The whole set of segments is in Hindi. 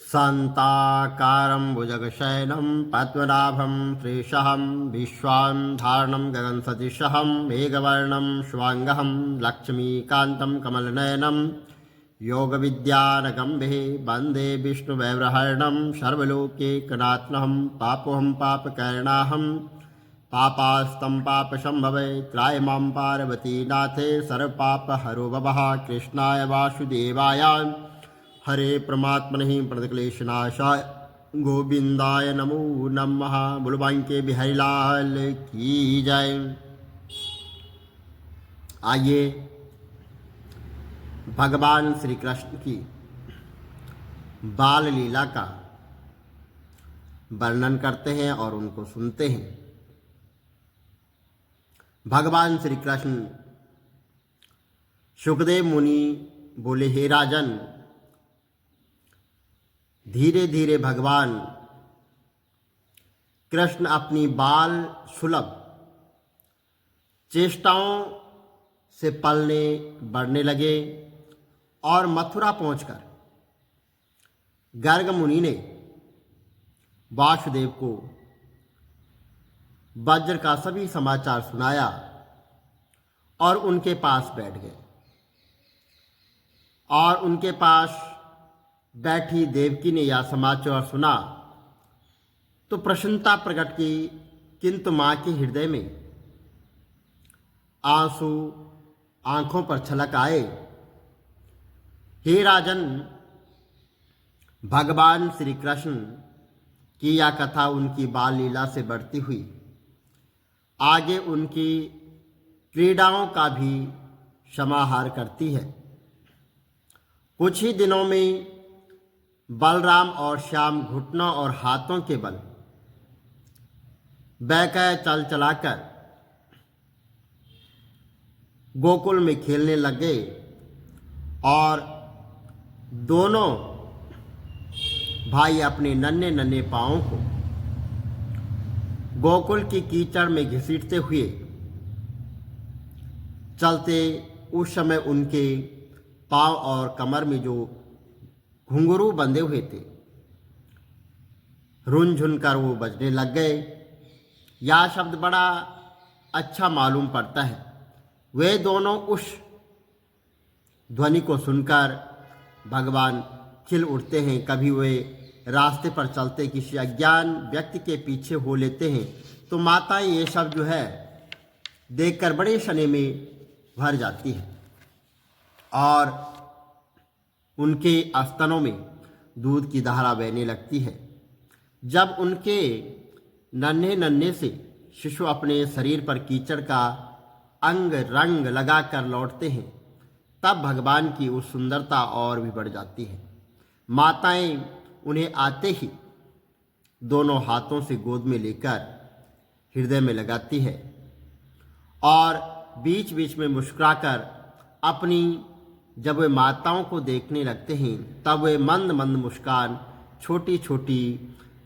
शान्ताकारं भुजगशयनं पद्मनाभं श्रीशं विश्वाधारणं गगनसदृशं मेघवर्णं शुभांगं लक्ष्मीकान्तं कमलनयनं योगविद्यानगम्भिः वन्दे विष्णुवैव्रहर्णं सर्वलोकैकनाथं पापोऽहं पापकरणाहं पापास्तं पापशम्भवे त्रायमां पार्वतीनाथे सर्वपापहरो भवः कृष्णाय वासुदेवाय हरे परमात्मने प्रणतक्लेशनाशाय गोविंदाय नमो नमः। बुलबांके बिहारी लाल की जय। आइए भगवान श्री कृष्ण की बाल लीला का वर्णन करते हैं और उनको सुनते हैं। भगवान श्री कृष्ण सुखदेव मुनि बोले, हे राजन, धीरे धीरे भगवान कृष्ण अपनी बाल सुलभ चेष्टाओं से पलने बढ़ने लगे और मथुरा पहुंचकर गर्ग मुनि ने वासुदेव को वज्र का सभी समाचार सुनाया और उनके पास बैठ गए। और उनके पास बैठी देवकी ने यह समाचार सुना तो प्रसन्नता प्रकट की, किंतु मां के हृदय में आंसू आंखों पर छलक आए। हे राजन, भगवान श्री कृष्ण की यह कथा उनकी बाल लीला से बढ़ती हुई आगे उनकी क्रीड़ाओं का भी समाहार करती है। कुछ ही दिनों में बलराम और श्याम घुटनों और हाथों के बल बैकाय चल चलाकर गोकुल में खेलने लगे और दोनों भाई अपने नन्हे नन्हे पांवों को गोकुल की कीचड़ में घसीटते हुए चलते। उस समय उनके पांव और कमर में जो घुंघरू बंधे हुए थे रुनझुन कर वो बजने लग गए। यह शब्द बड़ा अच्छा मालूम पड़ता है। वे दोनों उस ध्वनि को सुनकर भगवान खिल उठते हैं। कभी वे रास्ते पर चलते किसी अज्ञान व्यक्ति के पीछे हो लेते हैं तो माताएं ये सब जो है देखकर बड़े शने में भर जाती है और उनके स्तनों में दूध की धारा बहने लगती है। जब उनके नन्हे नन्हे से शिशु अपने शरीर पर कीचड़ का अंग रंग लगाकर लौटते हैं तब भगवान की उस सुंदरता और भी बढ़ जाती है। माताएं उन्हें आते ही दोनों हाथों से गोद में लेकर हृदय में लगाती है और बीच बीच में मुस्कुराकर अपनी जब वे माताओं को देखने लगते हैं तब वे मंद मंद मुस्कान, छोटी छोटी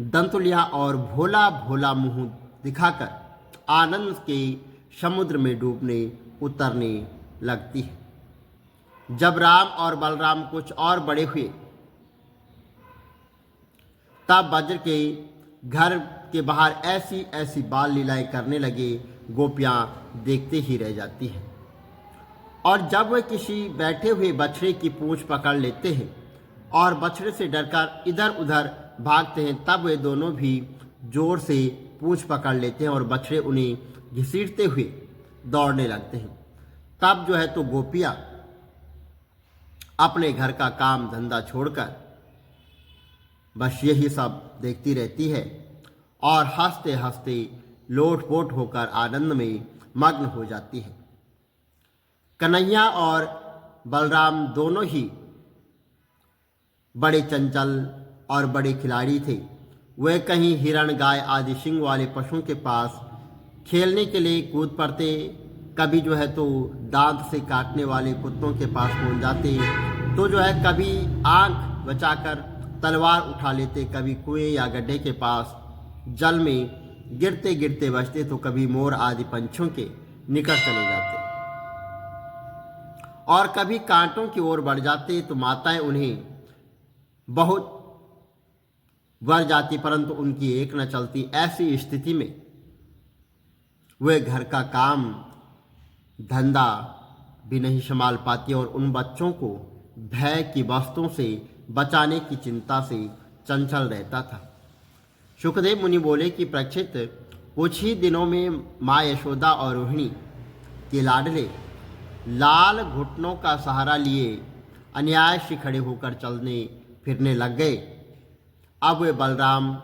दंतुलियां और भोला भोला मुंह दिखाकर आनंद के समुद्र में डूबने उतरने लगती है। जब राम और बलराम कुछ और बड़े हुए तब वज्र के घर के बाहर ऐसी ऐसी बाल लीलाएं करने लगे, गोपियां देखते ही रह जाती हैं। और जब वे किसी बैठे हुए बछड़े की पूंछ पकड़ लेते हैं और बछड़े से डरकर इधर उधर भागते हैं तब वे दोनों भी जोर से पूंछ पकड़ लेते हैं और बछड़े उन्हें घसीटते हुए दौड़ने लगते हैं। तब जो है तो गोपियां अपने घर का काम धंधा छोड़कर बस यही सब देखती रहती है और हंसते हंसते लोटपोट होकर आनंद में मग्न हो जाती है। कन्हैया और बलराम दोनों ही बड़े चंचल और बड़े खिलाड़ी थे। वे कहीं हिरण, गाय आदि सिंग वाले पशुओं के पास खेलने के लिए कूद पड़ते, कभी जो है तो दांत से काटने वाले कुत्तों के पास पहुंच जाते, तो जो है कभी आंख बचाकर तलवार उठा लेते, कभी कुएं या गड्ढे के पास जल में गिरते गिरते बचते, तो कभी मोर आदि पंछियों के निकट चले जाते और कभी कांटों की ओर बढ़ जाते। तो माताएं उन्हें बहुत वर जाती परंतु उनकी एक न चलती। ऐसी स्थिति में वे घर का काम धंधा भी नहीं संभाल पाती और उन बच्चों को भय की वस्तुओं से बचाने की चिंता से चंचल रहता था। सुखदेव मुनि बोले कि परीक्षित, कुछ ही दिनों में माँ यशोदा और रोहिणी के लाडले लाल घुटनों का सहारा लिए अन्याय से खड़े होकर चलने फिरने लग गए। अब वे बलराम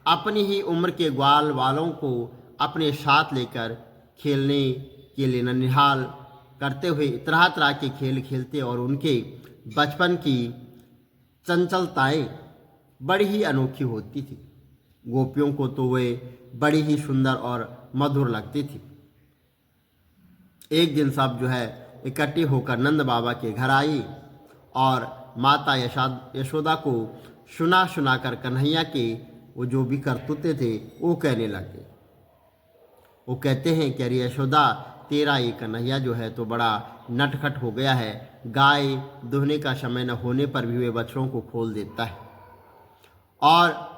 अपनी ही उम्र के ग्वाल वालों को अपने साथ लेकर खेलने के लिए ननिहाल करते हुए तरह तरह के खेल खेलते और उनके बचपन की चंचलताएं बड़ी ही अनोखी होती थी। गोपियों को तो वे बड़ी ही सुंदर और मधुर लगती थी। एक दिन सब इकट्ठी होकर नंद बाबा के घर आई और माता यशोदा को सुना कर कन्हैया के वो जो भी करतूते थे वो कहने लगे। वो कहते हैं कि अरे यशोदा, तेरा ये कन्हैया तो बड़ा नटखट हो गया है। गाय दुहने का समय न होने पर भी वे बछड़ों को खोल देता है और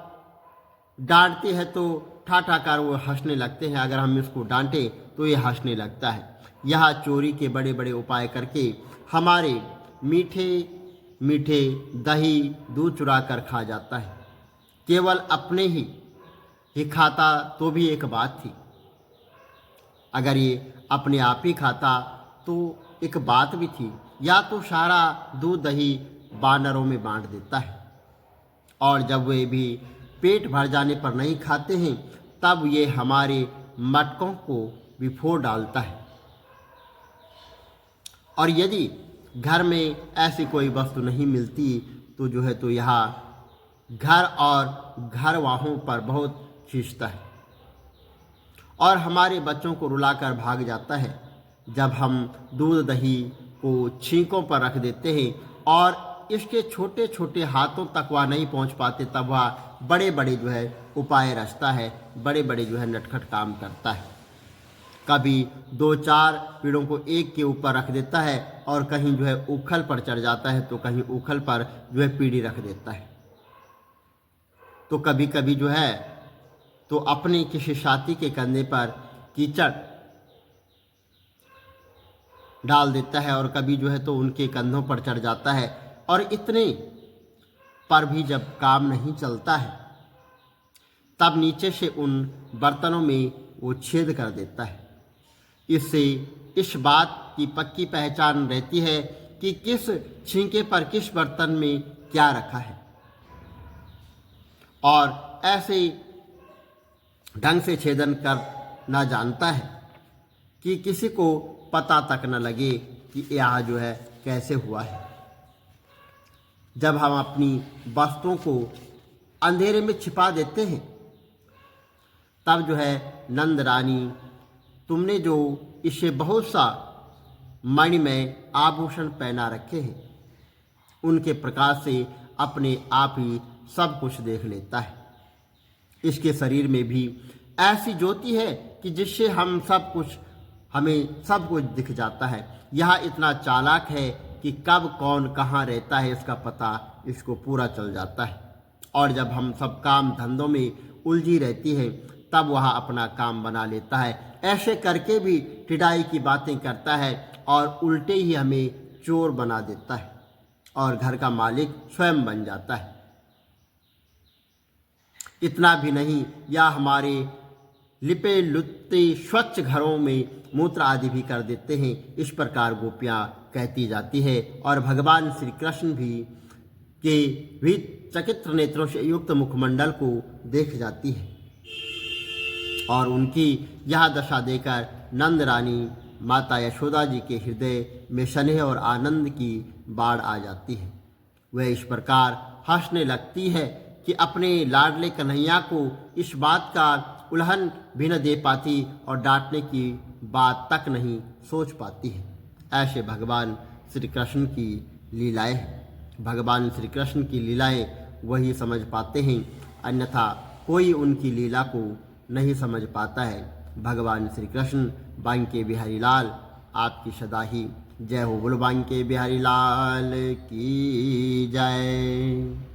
डांटती है तो ठाठा कर वो हंसने लगते हैं। अगर हम इसको डांटें तो ये हंसने लगता है। यह चोरी के बड़े बड़े उपाय करके हमारे मीठे मीठे दही दूध चुरा कर खा जाता है। केवल अपने ही खाता तो भी एक बात थी, अगर ये अपने आप ही खाता तो एक बात भी थी। या तो सारा दूध दही बानरों में बांट देता है और जब वे भी पेट भर जाने पर नहीं खाते हैं तब ये हमारे मटकों को भी फोड़ डालता है। और यदि घर में ऐसी कोई वस्तु नहीं मिलती तो तो यहाँ घर और घरवाहों पर बहुत खींचता है और हमारे बच्चों को रुलाकर भाग जाता है। जब हम दूध दही को छींकों पर रख देते हैं और इसके छोटे छोटे हाथों तक वह नहीं पहुंच पाते तब वह बड़े बड़े उपाय रचता है, बड़े बड़े नटखट काम करता है। कभी 2-4 पेड़ों को एक के ऊपर रख देता है और कहीं उखल पर चढ़ जाता है तो कहीं उखल पर पीढ़ी रख देता है। तो कभी कभी तो अपने किसी साथी के कंधे पर कीचड़ डाल देता है और कभी तो उनके कंधों पर चढ़ जाता है। और इतने पर भी जब काम नहीं चलता है तब नीचे से उन बर्तनों में वो छेद कर देता है। इससे इस बात की पक्की पहचान रहती है कि किस छींके पर किस बर्तन में क्या रखा है और ऐसे ढंग से छेदन करना जानता है कि किसी को पता तक न लगे कि यह कैसे हुआ है। जब हम अपनी वस्तुओं को अंधेरे में छिपा देते हैं तब नंद रानी, तुमने जो इसे बहुत सा मणिमय आभूषण पहना रखे हैं उनके प्रकाश से अपने आप ही सब कुछ देख लेता है। इसके शरीर में भी ऐसी ज्योति है कि जिससे हमें सब कुछ दिख जाता है। यह इतना चालाक है कि कब कौन कहाँ रहता है इसका पता इसको पूरा चल जाता है। और जब हम सब काम धंधों में उलझी रहती है तब वह अपना काम बना लेता है। ऐसे करके भी टिडाई की बातें करता है और उल्टे ही हमें चोर बना देता है और घर का मालिक स्वयं बन जाता है। इतना भी नहीं, या हमारे लिपे लुत्ते स्वच्छ घरों में मूत्र आदि भी कर देते हैं। इस प्रकार गोपियाँ कहती जाती है और भगवान श्री कृष्ण भी चकित्र नेत्रों से युक्त मुखमंडल को देख जाती है और उनकी यह दशा देकर नंद रानी माता यशोदा जी के हृदय में स्नेह और आनंद की बाढ़ आ जाती है। वह इस प्रकार हंसने लगती है कि अपने लाडले कन्हैया को इस बात का उल्हन भी न दे पाती और डांटने की बात तक नहीं सोच पाती है। ऐसे भगवान श्री कृष्ण की लीलाएं हैं। भगवान श्री कृष्ण की लीलाएं वही समझ पाते हैं, अन्यथा कोई उनकी लीला को नहीं समझ पाता है। भगवान श्री कृष्ण बांके बिहारी लाल आपकी सदा ही जय हो। बोलो बांके बिहारी लाल की जय।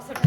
62